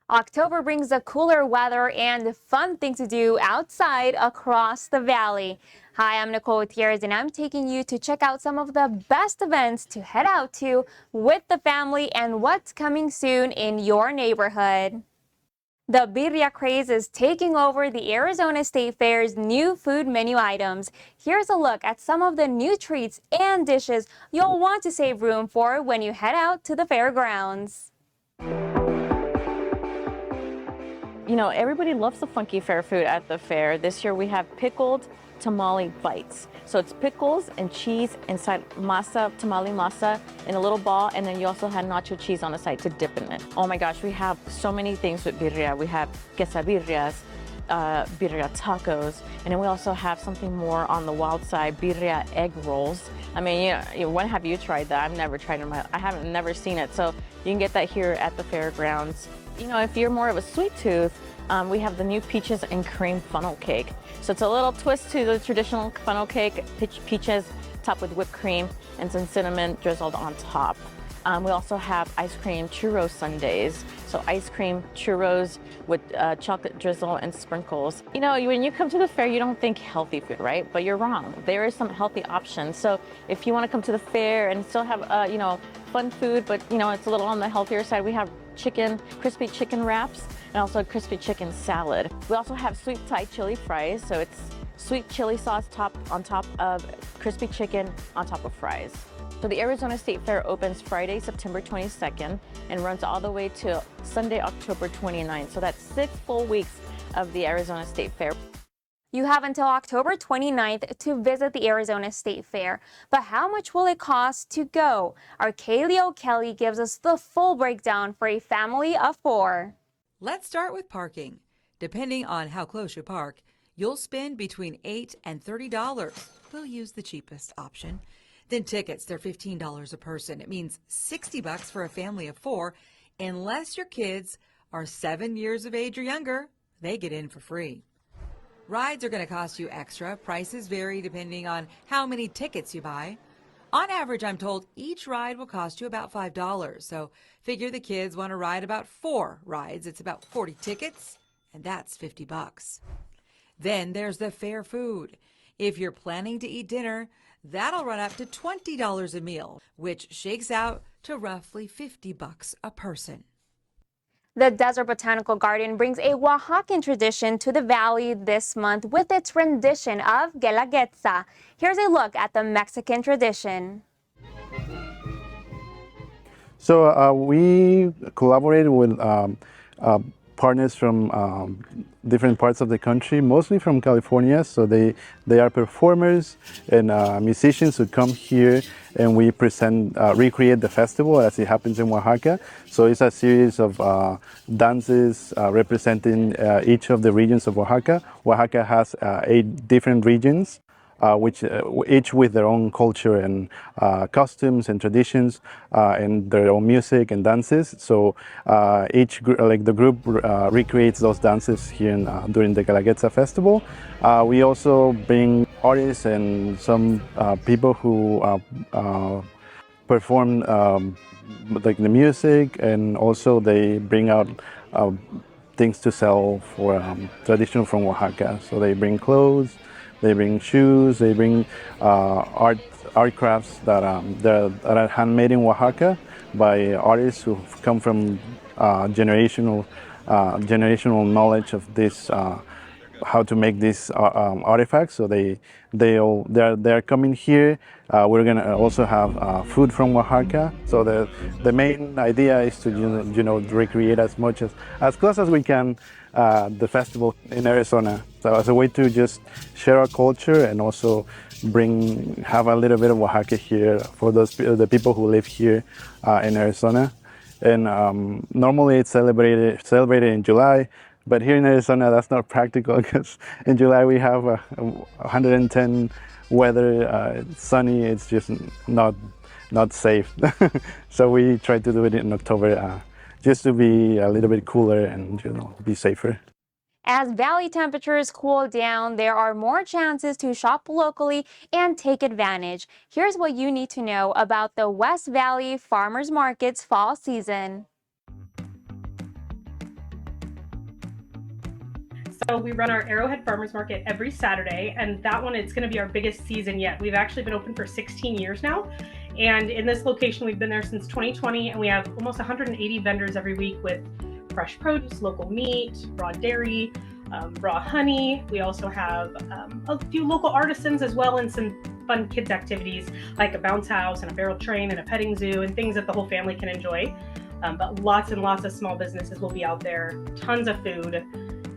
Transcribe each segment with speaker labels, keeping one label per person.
Speaker 1: October brings the cooler weather and fun things to do outside across the valley. Hi, I'm Nicole Gutierrez, and I'm taking you to check out some of the best events to head out to with the family and what's coming soon in your neighborhood. The birria craze is taking over the Arizona State Fair's new food menu items. Here's a look at some of the new treats and dishes you'll want to save room for when you head out to the fairgrounds.
Speaker 2: You know, everybody loves the funky fair food at the fair. This year we have pickled tamale bites. So it's pickles and cheese inside masa, tamale masa in a little ball, and then you also have nacho cheese on the side to dip in it. Oh my gosh, we have so many things with birria. We have quesadillas, birria tacos, and then we also have something more on the wild side, birria egg rolls. I mean, when have you tried that? I've never tried it. I haven't never seen it. So you can get that here at the fairgrounds. You know, if you're more of a sweet tooth, we have the new peaches and cream funnel cake. So it's a little twist to the traditional funnel cake, peaches topped with whipped cream and some cinnamon drizzled on top. We also have ice cream churro sundaes. So ice cream churros with chocolate drizzle and sprinkles. You know, when you come to the fair, you don't think healthy food, right? But you're wrong. There is some healthy options. So if you want to come to the fair and still have, fun food, but, it's a little on the healthier side, we have crispy chicken wraps, and also crispy chicken salad. We also have sweet Thai chili fries. So it's sweet chili sauce on top of crispy chicken on top of fries. So the Arizona State Fair opens Friday, September 22nd and runs all the way to Sunday, October 29th. So that's 6 full weeks of the Arizona State Fair.
Speaker 1: You have until October 29th to visit the Arizona State Fair. But how much will it cost to go? Our Kaylee O'Kelly gives us the full breakdown for a family of 4.
Speaker 3: Let's start with parking. Depending on how close you park, you'll spend between $8 and $30. We'll use the cheapest option. Then tickets, they're $15 a person. It means $60 for a family of 4, unless your kids are 7 years of age or younger. They get in for free. Rides are going to cost you extra. Prices vary depending on how many tickets you buy. On average, I'm told each ride will cost you about $5. So figure the kids want to ride about 4 rides. It's about 40 tickets, and that's $50. Then there's the fair food. If you're planning to eat dinner, that'll run up to $20 a meal, which shakes out to roughly $50 a person.
Speaker 1: The Desert Botanical Garden brings a Oaxacan tradition to the valley this month with its rendition of Guelaguetza. Here's a look at the Mexican tradition.
Speaker 4: So we collaborated with partners from different parts of the country, mostly from California. So they are performers and musicians who come here, and we recreate the festival as it happens in Oaxaca. So it's a series of dances representing each of the regions of Oaxaca. Oaxaca has 8 different regions, which each with their own culture and costumes and traditions and their own music and dances. So the group recreates those dances here during the Guelaguetza festival. We also bring artists and some people who perform like the music, and also they bring out things to sell for traditional from Oaxaca. So they bring clothes, they bring shoes, they bring art crafts that are handmade in Oaxaca by artists who come from generational knowledge of this, how to make these artifacts. So they're coming here. We're gonna also have food from Oaxaca. So the main idea is to recreate as close as we can the festival in Arizona. So as a way to just share our culture and also have a little bit of Oaxaca here for the people who live here in Arizona. And normally it's celebrated in July, but here in Arizona that's not practical because in July we have 110 weather, it's sunny. It's just not safe. So we try to do it in October just to be a little bit cooler and be safer.
Speaker 1: As valley temperatures cool down, there are more chances to shop locally and take advantage. Here's what you need to know about the West Valley Farmers Market's fall season.
Speaker 5: So we run our Arrowhead Farmers Market every Saturday, and that one, it's going to be our biggest season yet. We've actually been open for 16 years now, and in this location we've been there since 2020, and we have almost 180 vendors every week with fresh produce, local meat, raw dairy, raw honey. We also have a few local artisans as well, and some fun kids activities like a bounce house and a barrel train and a petting zoo and things that the whole family can enjoy. But lots and lots of small businesses will be out there, tons of food,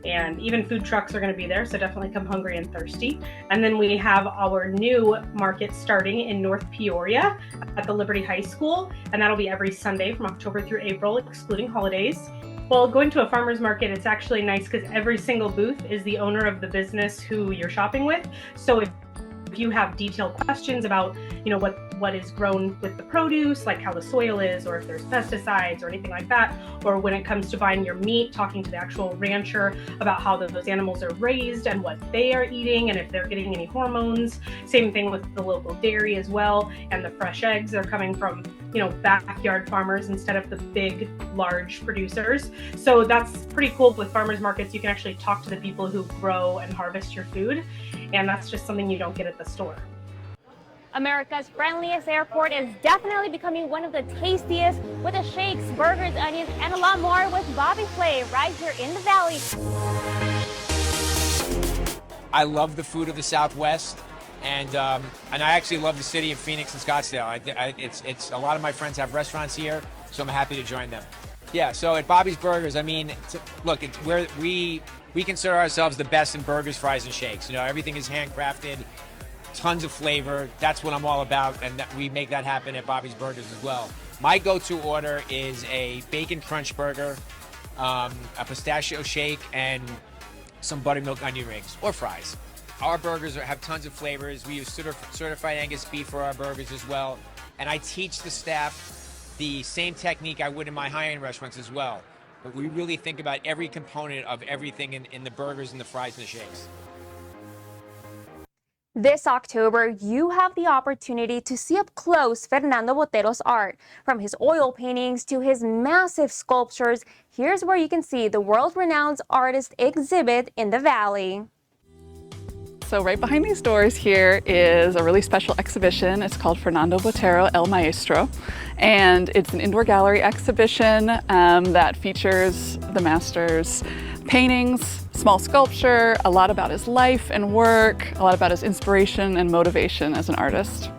Speaker 5: and even food trucks are going to be there, so definitely come hungry and thirsty. And then we have our new market starting in North Peoria at the Liberty High School, and that'll be every Sunday from October through April, excluding holidays. Well, going to a farmer's market, it's actually nice because every single booth is the owner of the business who you're shopping with. So if you have detailed questions about, what is grown with the produce, like how the soil is, or if there's pesticides or anything like that, or when it comes to buying your meat, talking to the actual rancher about how those animals are raised and what they are eating and if they're getting any hormones. Same thing with the local dairy as well, and the fresh eggs. They're coming from, backyard farmers instead of the big, large producers. So that's pretty cool with farmers markets. You can actually talk to the people who grow and harvest your food, and that's just something you don't get at the store.
Speaker 1: America's friendliest airport is definitely becoming one of the tastiest with the shakes, burgers, onions, and a lot more with Bobby Flay right here in the Valley.
Speaker 6: I love the food of the Southwest, and I actually love the city of Phoenix and Scottsdale. It's a lot of my friends have restaurants here, so I'm happy to join them. Yeah, so at Bobby's Burgers, look, it's where we consider ourselves the best in burgers, fries, and shakes. Everything is handcrafted. Tons of flavor. That's what I'm all about, and we make that happen at Bobby's Burgers as well. My go-to order is a bacon crunch burger, a pistachio shake, and some buttermilk onion rings or fries. Our burgers have tons of flavors. We use certified Angus beef for our burgers as well, and I teach the staff the same technique I would in my high-end restaurants as well. But we really think about every component of everything in the burgers and the fries and the shakes.
Speaker 1: This October, you have the opportunity to see up close Fernando Botero's art. From his oil paintings to his massive sculptures, here's where you can see the world-renowned artist exhibit in the Valley.
Speaker 7: So right behind these doors here is a really special exhibition. It's called Fernando Botero El Maestro, and it's an indoor gallery exhibition that features the master's paintings, small sculpture, a lot about his life and work, a lot about his inspiration and motivation as an artist.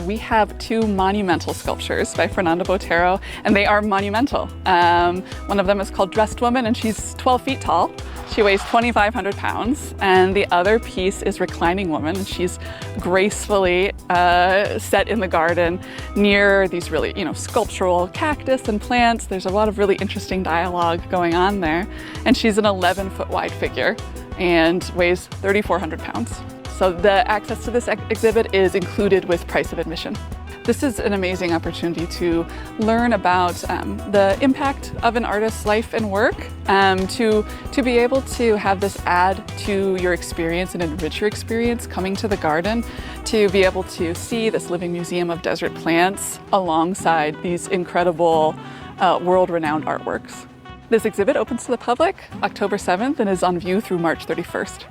Speaker 7: We have two monumental sculptures by Fernando Botero, and they are monumental. One of them is called Dressed Woman, and she's 12 feet tall. She weighs 2,500 pounds. And the other piece is Reclining Woman, and she's gracefully set in the garden near these really, sculptural cactus and plants. There's a lot of really interesting dialogue going on there. And she's an 11-foot wide figure and weighs 3,400 pounds. So the access to this exhibit is included with price of admission. This is an amazing opportunity to learn about the impact of an artist's life and work, to be able to have this add to your experience and enrich your experience coming to the garden, to be able to see this living museum of desert plants alongside these incredible world-renowned artworks. This exhibit opens to the public October 7th and is on view through March 31st.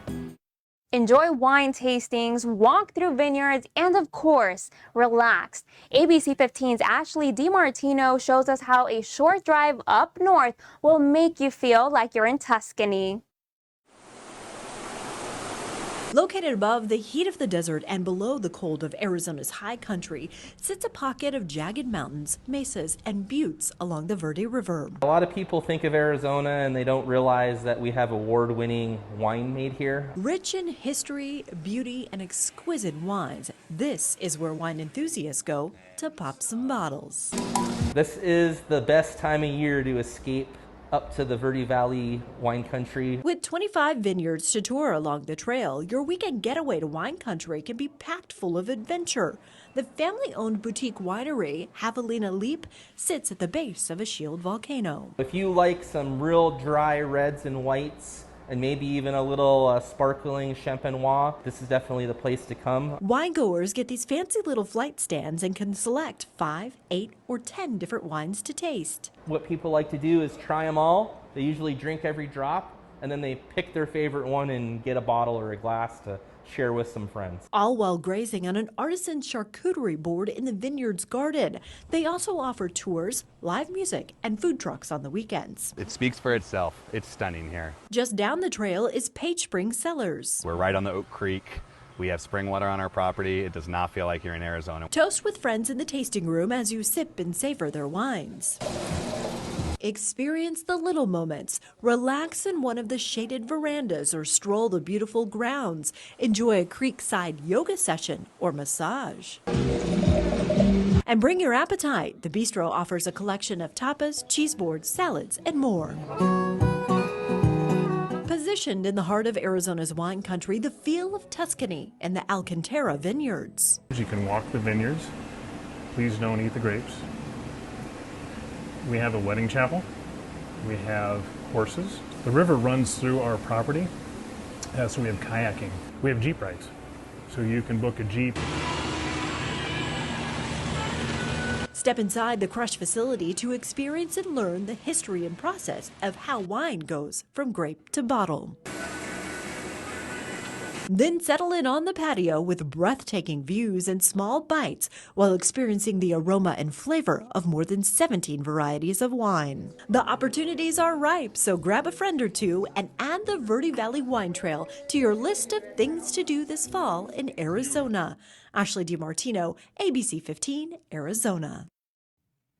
Speaker 1: Enjoy wine tastings, walk through vineyards, and of course, relax. ABC15's Ashley DiMartino shows us how a short drive up north will make you feel like you're in Tuscany.
Speaker 8: Located above the heat of the desert and below the cold of Arizona's high country sits a pocket of jagged mountains, mesas, and buttes along the Verde River.
Speaker 9: A lot of people think of Arizona and they don't realize that we have award-winning wine made here.
Speaker 8: Rich in history, beauty, and exquisite wines, this is where wine enthusiasts go to pop some bottles.
Speaker 9: This is the best time of year to escape up to the Verde Valley wine country.
Speaker 8: With 25 vineyards to tour along the trail, your weekend getaway to wine country can be packed full of adventure. The family-owned boutique winery, Javelina Leap, sits at the base of a shield volcano.
Speaker 9: If you like some real dry reds and whites, and maybe even a little sparkling champenois, this is definitely the place to come.
Speaker 8: Winegoers get these fancy little flight stands and can select 5, 8, or 10 different wines to taste.
Speaker 9: What people like to do is try them all. They usually drink every drop, and then they pick their favorite one and get a bottle or a glass to share with some friends.
Speaker 8: All while grazing on an artisan charcuterie board in the vineyard's garden. They also offer tours, live music, and food trucks on the weekends.
Speaker 10: It speaks for itself. It's stunning here.
Speaker 8: Just down the trail is Page Spring Cellars.
Speaker 10: We're right on the Oak Creek. We have spring water on our property. It does not feel like you're in Arizona.
Speaker 8: Toast with friends in the tasting room as you sip and savor their wines. Experience the little moments. Relax in one of the shaded verandas or stroll the beautiful grounds. Enjoy a creekside yoga session or massage. And bring your appetite. The bistro offers a collection of tapas, cheese boards, salads, and more. Positioned in the heart of Arizona's wine country, the feel of Tuscany and the Alcantara vineyards.
Speaker 11: You can walk the vineyards. Please don't eat the grapes. We have a wedding chapel. We have horses. The river runs through our property, so we have kayaking. We have Jeep rides, so you can book a Jeep.
Speaker 8: Step inside the crush facility to experience and learn the history and process of how wine goes from grape to bottle. Then settle in on the patio with breathtaking views and small bites while experiencing the aroma and flavor of more than 17 varieties of wine. The opportunities are ripe, so grab a friend or two and add the Verde Valley Wine Trail to your list of things to do this fall in Arizona. Ashley DiMartino, ABC15 Arizona.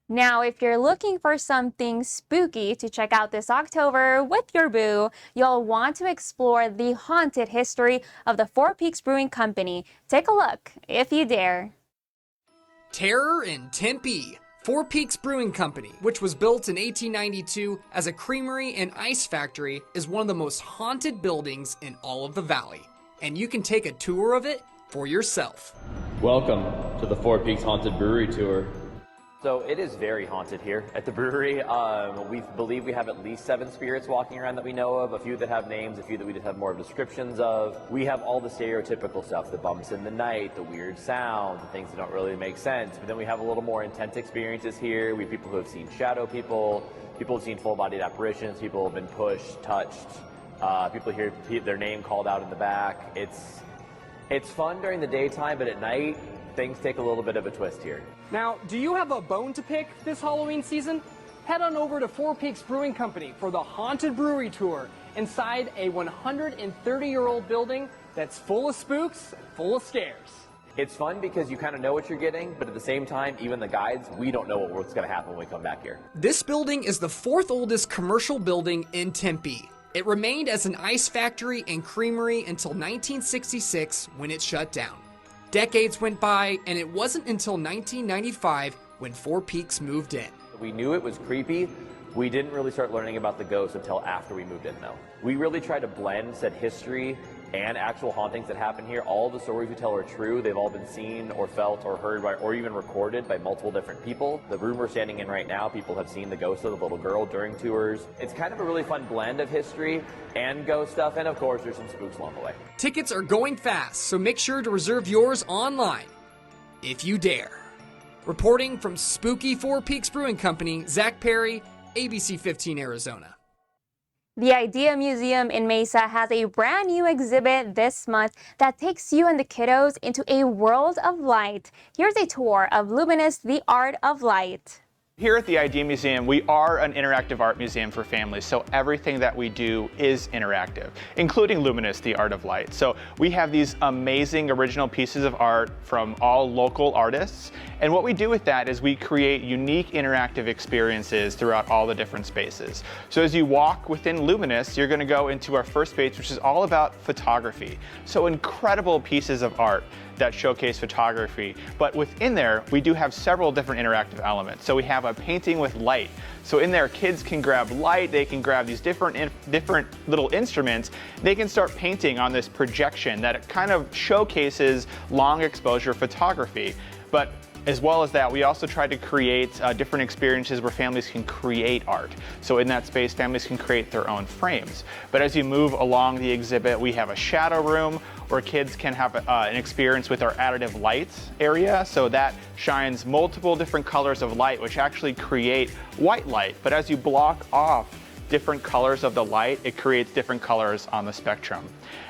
Speaker 1: Now, if you're looking for something spooky to check out this October with your boo, you'll want to explore the haunted history of the Four Peaks Brewing Company. Take a look, if you dare.
Speaker 12: Terror in Tempe. Four Peaks Brewing Company, which was built in 1892 as a creamery and ice factory, is one of the most haunted buildings in all of the valley. And you can take a tour of it for yourself.
Speaker 13: Welcome to the Four Peaks Haunted Brewery Tour.
Speaker 14: So it is very haunted here at the brewery. We believe we have at least 7 spirits walking around that we know of, a few that have names, a few that we just have more descriptions of. We have all the stereotypical stuff, the bumps in the night, the weird sounds, the things that don't really make sense. But then we have a little more intense experiences here. We have people who have seen shadow people who have seen full-bodied apparitions, people who have been pushed, touched, people hear their name called out in the back. It's fun during the daytime, but at night, things take a little bit of a twist here.
Speaker 12: Now, do you have a bone to pick this Halloween season? Head on over to Four Peaks Brewing Company for the Haunted Brewery Tour inside a 130-year-old building that's full of spooks, full of scares.
Speaker 14: It's fun because you kind of know what you're getting, but at the same time, even the guides, we don't know what's going to happen when we come back here.
Speaker 12: This building is the 4th oldest commercial building in Tempe. It remained as an ice factory and creamery until 1966 when it shut down. Decades went by, and it wasn't until 1995 when Four Peaks moved in.
Speaker 14: We knew it was creepy. We didn't really start learning about the ghosts until after we moved in, though. We really tried to blend said history and actual hauntings that happen here. All the stories we tell are true. They've all been seen or felt or heard by, or even recorded by multiple different people. The room we're standing in right now, people have seen the ghost of the little girl during tours. It's kind of a really fun blend of history and ghost stuff, and of course, there's some spooks along the way.
Speaker 12: Tickets are going fast, so make sure to reserve yours online, if you dare. Reporting from spooky Four Peaks Brewing Company, Zach Perry, ABC15 Arizona.
Speaker 1: The Idea Museum in Mesa has a brand new exhibit this month that takes you and the kiddos into a world of light. Here's a tour of Luminous, the Art of Light.
Speaker 15: Here at the Idea Museum, we are an interactive art museum for families, so everything that we do is interactive, including Luminous, the Art of Light. So we have these amazing original pieces of art from all local artists, and what we do with that is we create unique interactive experiences throughout all the different spaces. So as you walk within Luminous, you're going to go into our first space, which is all about photography. So incredible pieces of art that showcase photography, but within there we do have several different interactive elements. So we have a painting with light. So in there kids can grab light, they can grab these different little instruments, they can start painting on this projection that kind of showcases long exposure photography. But as well as that, we also try to create different experiences where families can create art. So in that space, families can create their own frames. But as you move along the exhibit, we have a shadow room where kids can have an experience with our additive lights area. So that shines multiple different colors of light, which actually create white light. But as you block off different colors of the light, it creates different colors on the spectrum.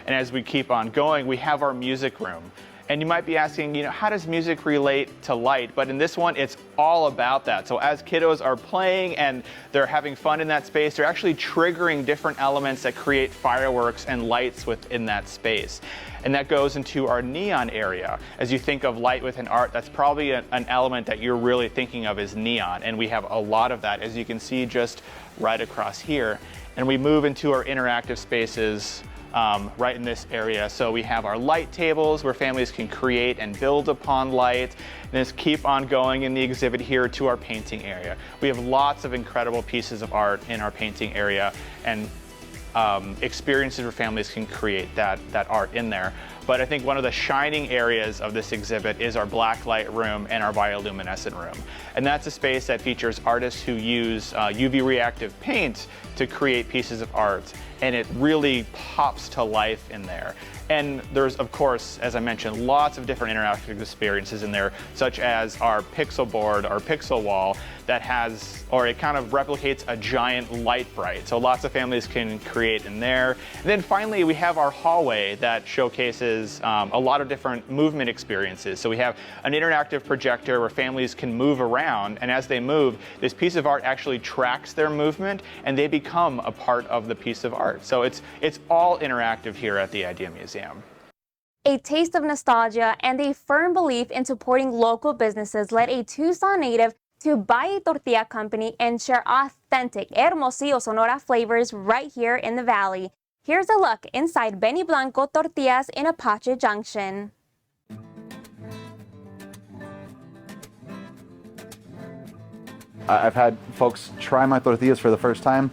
Speaker 15: And as we keep on going, we have our music room. And you might be asking, how does music relate to light? But in this one, it's all about that. So as kiddos are playing and they're having fun in that space, they're actually triggering different elements that create fireworks and lights within that space. And that goes into our neon area. As you think of light within art, that's probably an element that you're really thinking of as neon. And we have a lot of that, as you can see just right across here. And we move into our interactive spaces right in this area. So we have our light tables where families can create and build upon light. And just keep on going in the exhibit here to our painting area. We have lots of incredible pieces of art in our painting area and experiences where families can create that art in there. But I think one of the shining areas of this exhibit is our black light room and our bioluminescent room. And that's a space that features artists who use UV reactive paint to create pieces of art. And it really pops to life in there. And there's, of course, as I mentioned, lots of different interactive experiences in there, such as our pixel board, our pixel wall, that has, or it kind of replicates a giant light bright. So lots of families can create in there. And then finally, we have our hallway that showcases a lot of different movement experiences. So we have an interactive projector where families can move around, and as they move, this piece of art actually tracks their movement, and they become a part of the piece of art. So it's all interactive here at the Idea Museum.
Speaker 1: A taste of nostalgia and a firm belief in supporting local businesses led a Tucson native to buy a tortilla company and share authentic Hermosillo, Sonora flavors right here in the Valley. Here's a look inside Benny Blanco Tortillas in Apache Junction.
Speaker 16: I've had folks try my tortillas for the first time,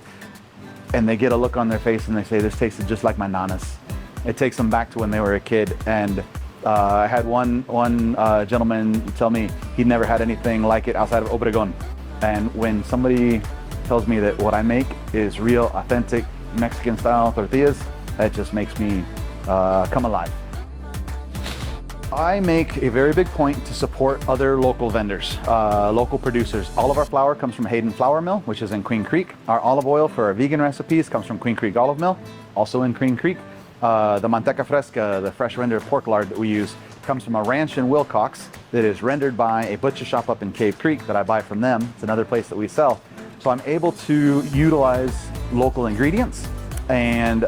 Speaker 16: and they get a look on their face and they say, this tasted just like my nana's. It takes them back to when they were a kid. And I had one gentleman tell me he'd never had anything like it outside of Obregon. And when somebody tells me that what I make is real, authentic Mexican-style tortillas, that just makes me come alive. I make a very big point to support other local vendors, local producers. All of our flour comes from Hayden Flour Mill, which is in Queen Creek. Our olive oil for our vegan recipes comes from Queen Creek Olive Mill, also in Queen Creek. The manteca fresca, the fresh rendered pork lard that we use, comes from a ranch in Wilcox that is rendered by a butcher shop up in Cave Creek that I buy from them. It's another place that we sell. So I'm able to utilize local ingredients, and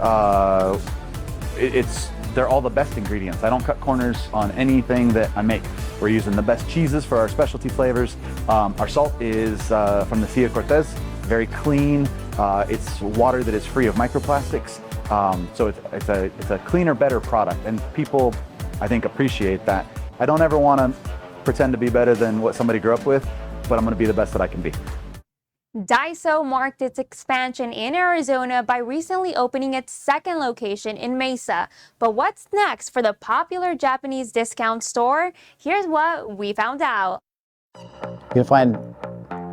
Speaker 16: they're all the best ingredients. I don't cut corners on anything that I make. We're using the best cheeses for our specialty flavors. Our salt is from the Cia Cortez, very clean. It's water that is free of microplastics. So it's a cleaner, better product, and people, I think, appreciate that. I don't ever want to pretend to be better than what somebody grew up with, but I'm going to be the best that I can be.
Speaker 1: Daiso marked its expansion in Arizona by recently opening its second location in Mesa. But what's next for the popular Japanese discount store? Here's what we found out.
Speaker 17: You can find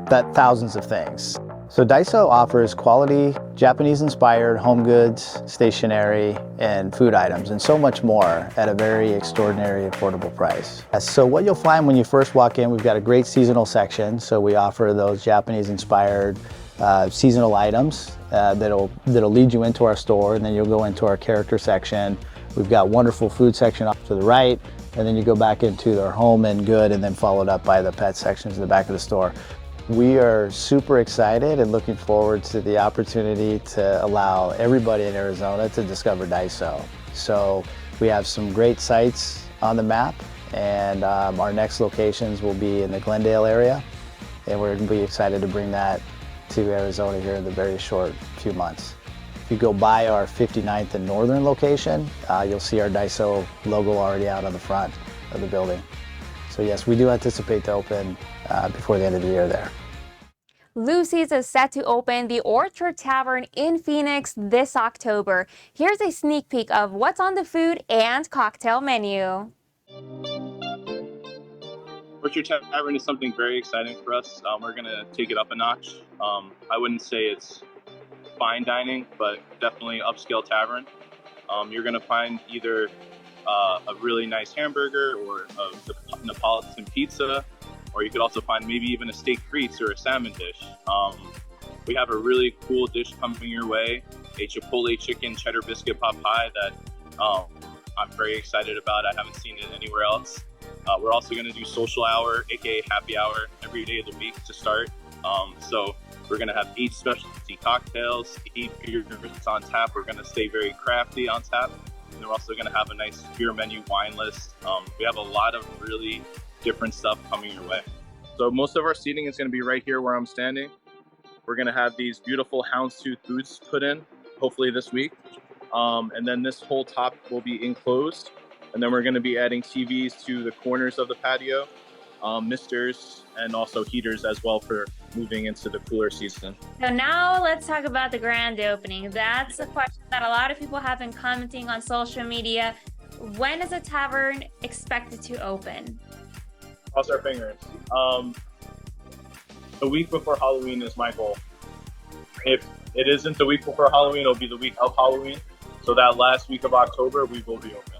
Speaker 17: that thousands of things. So Daiso offers quality Japanese-inspired home goods, stationery, and food items, and so much more at a very extraordinary, affordable price. So what you'll find when you first walk in, we've got a great seasonal section. So we offer those Japanese-inspired seasonal items that'll lead you into our store, and then you'll go into our character section. We've got wonderful food section off to the right, and then you go back into our home and good, and then followed up by the pet sections in the back of the store. We are super excited and looking forward to the opportunity to allow everybody in Arizona to discover Daiso. So we have some great sites on the map, and our next locations will be in the Glendale area, and we're going to be excited to bring that to Arizona here in the very short few months. If you go by our 59th and Northern location, you'll see our Daiso logo already out on the front of the building. So yes, we do anticipate to open before the end of the year there.
Speaker 1: Lucy's is set to open the Orchard Tavern in Phoenix this October. Here's a sneak peek of what's on the food and cocktail menu.
Speaker 18: Orchard Tavern is something very exciting for us. We're going to take it up a notch. I wouldn't say it's fine dining, but definitely upscale tavern. You're going to find either a really nice hamburger or a Neapolitan pizza, or you could also find maybe even a steak frites or a salmon dish. we have a really cool dish coming your way, a Chipotle chicken cheddar biscuit pot pie that I'm very excited about. I haven't seen it anywhere else. We're also going to do social hour, aka happy hour, every day of the week to start. So we're going to have 8 specialty cocktails, 8 beers on tap. We're going to stay very crafty on tap. And we're also going to have a nice beer menu, wine list. We have a lot of really different stuff coming your way. So most of our seating is going to be right here where I'm standing. We're going to have these beautiful houndstooth booths put in, hopefully this week. And then this whole top will be enclosed. And then we're going to be adding TVs to the corners of the patio, misters, and also heaters as well for moving into the cooler season.
Speaker 1: So now let's talk about the grand opening. That's a question that a lot of people have been commenting on social media. When is the tavern expected to open?
Speaker 18: Cross our fingers. The week before Halloween is my goal. If it isn't the week before Halloween, it'll be the week of Halloween. So that last week of October, we will be open.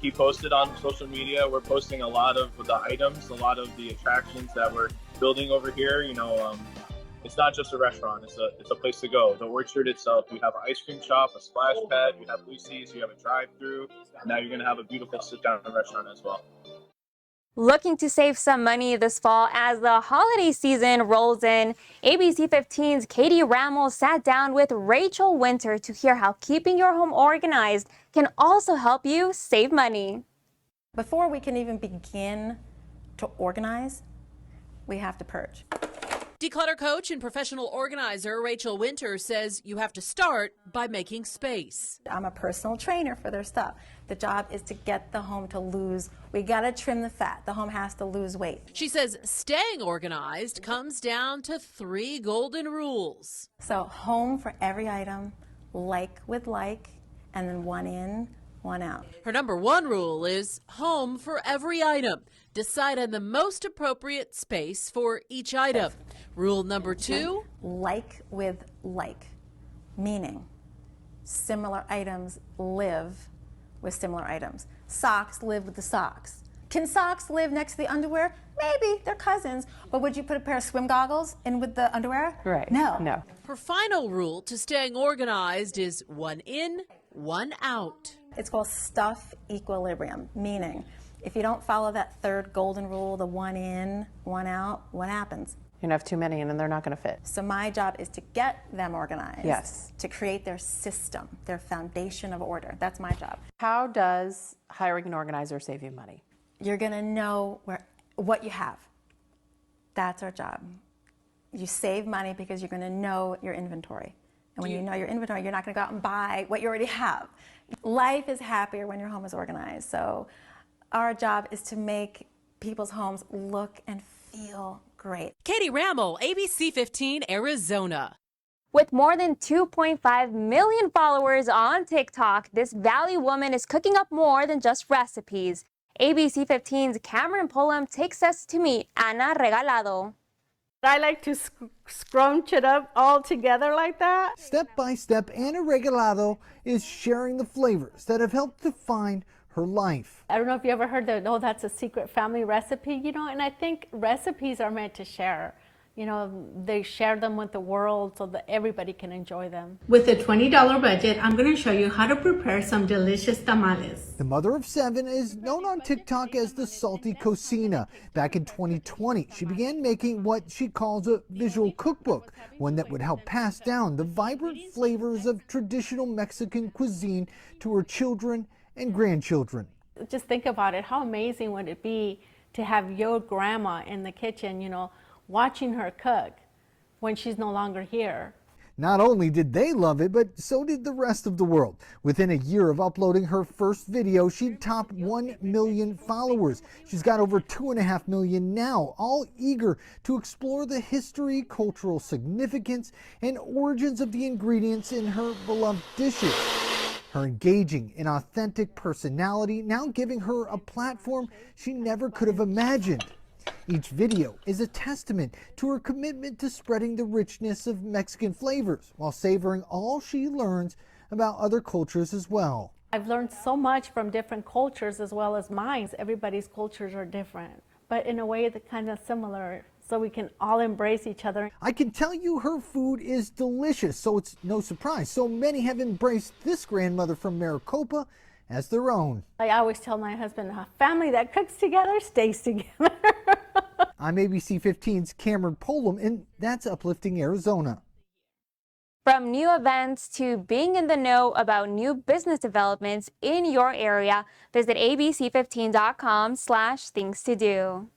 Speaker 18: Keep posted on social media. We're posting a lot of the items, a lot of the attractions that we're building over here. You know, it's not just a restaurant; it's a place to go. The orchard itself, we have an ice cream shop, a splash pad, you have Lucy's, you have a drive-through. Now you're gonna have a beautiful sit-down restaurant as well.
Speaker 1: Looking to save some money this fall as the holiday season rolls in, ABC15's Katie Ramos sat down with Rachel Winter to hear how keeping your home organized can also help you save money.
Speaker 19: Before we can even begin to organize, we have to purge.
Speaker 20: Declutter coach and professional organizer Rachel Winter says you have to start by making space.
Speaker 19: I'm a personal trainer for their stuff. The job is to get the home to lose. We got to trim the fat. The home has to lose weight.
Speaker 20: She says staying organized comes down to 3 golden rules.
Speaker 19: So home for every item, like with like, and then one in, one out.
Speaker 20: Her number 1 rule is home for every item. Decide on the most appropriate space for each item. Rule number 2,
Speaker 19: like with like, meaning similar items live with similar items. Socks live with the socks. Can socks live next to the underwear? Maybe, they're cousins. But would you put a pair of swim goggles in with the underwear?
Speaker 2: Right.
Speaker 19: No.
Speaker 20: Her final rule to staying organized is 1 in, 1 out.
Speaker 19: It's called stuff equilibrium, meaning if you don't follow that 3rd golden rule, the 1 in, 1 out, what happens?
Speaker 2: You're gonna have too many and then they're not gonna fit.
Speaker 19: So my job is to get them organized.
Speaker 2: Yes.
Speaker 19: To create their system, their foundation of order. That's my job.
Speaker 2: How does hiring an organizer save you money?
Speaker 19: You're gonna know what you have. That's our job. You save money because you're gonna know your inventory. And when you know your inventory, you're not gonna go out and buy what you already have. Life is happier when your home is organized. So our job is to make people's homes look and feel great.
Speaker 20: Katie Ramos, ABC15 Arizona.
Speaker 1: With more than 2.5 million followers on TikTok, this Valley woman is cooking up more than just recipes. ABC15's Cameron Pullum takes us to meet Ana Regalado.
Speaker 21: I like to scrunch it up all together like that.
Speaker 22: Step by step, Ana Regalado is sharing the flavors that have helped define her life.
Speaker 21: I don't know if you ever heard that, oh, that's a secret family recipe, you know, and I think recipes are meant to share. You know, they share them with the world so that everybody can enjoy them.
Speaker 23: With a $20 budget, I'm going to show you how to prepare some delicious tamales.
Speaker 22: The mother of 7 is known on TikTok as the Salty Cocina. Back in 2020, she began making what she calls a visual cookbook, one that would help pass down the vibrant flavors of traditional Mexican cuisine to her children and grandchildren.
Speaker 21: Just think about it. How amazing would it be to have your grandma in the kitchen, you know, watching her cook when she's no longer here.
Speaker 22: Not only did they love it, but so did the rest of the world. Within a year of uploading her first video, she'd topped 1 million followers. She's got over 2.5 million now, all eager to explore the history, cultural significance, and origins of the ingredients in her beloved dishes. Her engaging and authentic personality now giving her a platform she never could have imagined. Each video is a testament to her commitment to spreading the richness of Mexican flavors while savoring all she learns about other cultures as well.
Speaker 21: I've learned so much from different cultures as well as mine. Everybody's cultures are different, but in a way that kind of similar. so we can all embrace each other.
Speaker 22: I can tell you her food is delicious, so it's no surprise so many have embraced this grandmother from Maricopa as their own.
Speaker 21: I always tell my husband, a family that cooks together stays together.
Speaker 22: I'm ABC15's Cameron Polam, and that's Uplifting Arizona.
Speaker 1: From new events to being in the know about new business developments in your area, visit abc15.com/things to do.